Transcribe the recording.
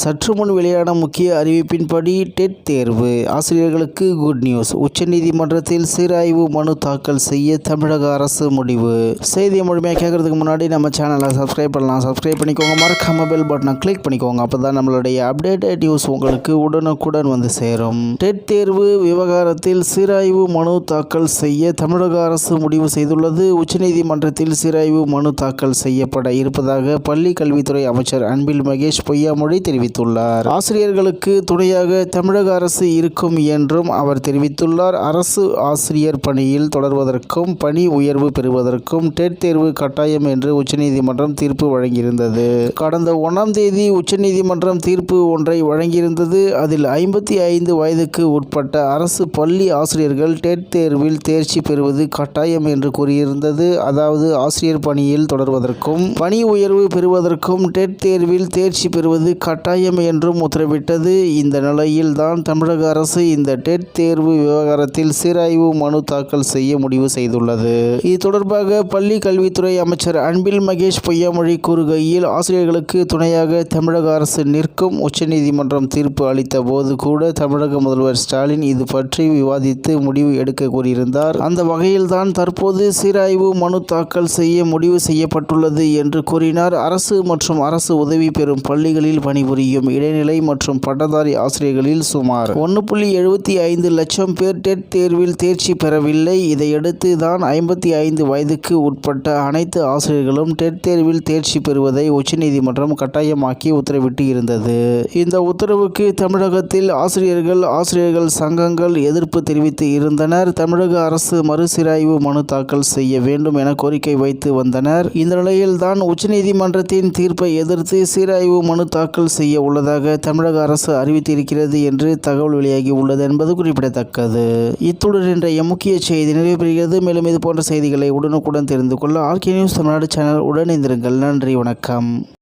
சற்று முன் வெளியான முக்கிய அறிவிப்பின்படி டெட் தேர்வு ஆசிரியர்களுக்கு குட் நியூஸ். உச்சநீதிமன்றத்தில் சீராய்வு மனு தாக்கல் செய்ய தமிழக அரசு முடிவு. செய்தியை முழுமையாக கேட்கறதுக்கு முன்னாடி நம்ம சேனலை சப்ஸ்கிரைப் பண்ணலாம். சப்ஸ்கிரைப் பண்ணிக்கோங்க. மறக்காம பெல் பட்டனை கிளிக் பண்ணிக்கோங்க. அப்பதான் நம்மளுடைய அப்டேட்டட் நியூஸ் உங்களுக்கு உடனுக்குடன் வந்து சேரும். டெட் தேர்வு விவகாரத்தில் சீராய்வு மனு தாக்கல் செய்ய தமிழக அரசு முடிவு செய்துள்ளது. உச்சநீதிமன்றத்தில் சீராய்வு மனு தாக்கல் செய்யப்பட இருப்பதாக பள்ளி கல்வித்துறை அமைச்சர் அன்பில் மகேஷ் பொய்யாமொழி தெரிவித்துள்ளார். ஆசிரியர்களுக்கு துணையாக தமிழக அரசு இருக்கும் என்றும் அவர் தெரிவித்துள்ளார். அரசு ஆசிரியர் பணியில் தொடர்வதற்கும் பணி உயர்வு பெறுவதற்கும் டெட் தேர்வு கட்டாயம் என்று உச்சநீதிமன்றம் தீர்ப்பு வழங்கியிருந்தது. கடந்த 1ஆம் தேதி உச்சநீதிமன்றம் தீர்ப்பு ஒன்றை வழங்கியிருந்தது. அதில் 55 வயதுக்கு உட்பட்ட அரசு பள்ளி ஆசிரியர்கள் டெட் தேர்வில் தேர்ச்சி பெறுவது கட்டாயம் என்று கூறியிருந்தது. அதாவது ஆசிரியர் பணியில் தொடர்வதற்கும் பணி உயர்வு பெறுவதற்கும் டெட் தேர்வில் தேர்ச்சி பெறுவது கட்டாயம் என்றும் உத்தரவிட்டது. இந்த நிலையில் தான் தமிழக அரசு இந்த டெட் தேர்வு விவகாரத்தில் சீராய்வு மனு தாக்கல் செய்ய முடிவு செய்துள்ளது. இது தொடர்பாக பள்ளி கல்வித்துறை அமைச்சர் அன்பில் மகேஷ் பொய்யாமொழி கூறுகையில், ஆசிரியர்களுக்கு துணையாக தமிழக அரசு நிற்கும். உச்சநீதிமன்றம் தீர்ப்பு அளித்த போது கூட தமிழக முதல்வர் ஸ்டாலின் இது பற்றி விவாதித்து முடிவு எடுக்க கூறியிருந்தார். அந்த வகையில் தான் தற்போது சீராய்வு மனு தாக்கல் செய்ய முடிவு செய்யப்பட்டுள்ளது என்று கூறினார். அரசு மற்றும் அரசு உதவி பெறும் பள்ளிகளில் பணிபுரியும் இடைநிலை மற்றும் பட்டதாரி ஆசிரியர்களில் சுமார் 1.75 லட்சம் பேர் டெட் தேர்வில் தேர்ச்சி பெறவில்லை. இதையடுத்து தான் 55 வயதுக்கு உட்பட்ட அனைத்து ஆசிரியர்களும் டெட் தேர்வில் தேர்ச்சி பெறுவதை உச்சநீதிமன்றம் கட்டாயமாக்கி உத்தரவிட்டு இருந்தது. இந்த உத்தரவுக்கு தமிழகத்தில் ஆசிரியர்கள் சங்கங்கள் எதிர்ப்பு தெரிவித்து இருந்தனர். தமிழக அரசு மறுசீராய்வு மனு தாக்கல் செய்ய வேண்டும் என கோரிக்கை வைத்து வந்தனர். இந்த நிலையில் தான் உச்சநீதிமன்றத்தின் தீர்ப்பை எதிர்த்து சீராய்வு மனு தாக்கல் செய்ய உள்ளதாக தமிழக அரசு அறிவித்திருக்கிறது என்று தகவல் வெளியாகி உள்ளது என்பது குறிப்பிடத்தக்கது. இத்துடன் இன்றைய முக்கிய செய்தி நிறைவு பெறுகிறது. மேலும் இது போன்ற செய்திகளை உடனுக்குடன் தெரிந்து கொள்ள ஆர்கே நியூஸ் தமிழ்நாடு சேனல் உடன் இணைந்திருங்கள். நன்றி, வணக்கம்.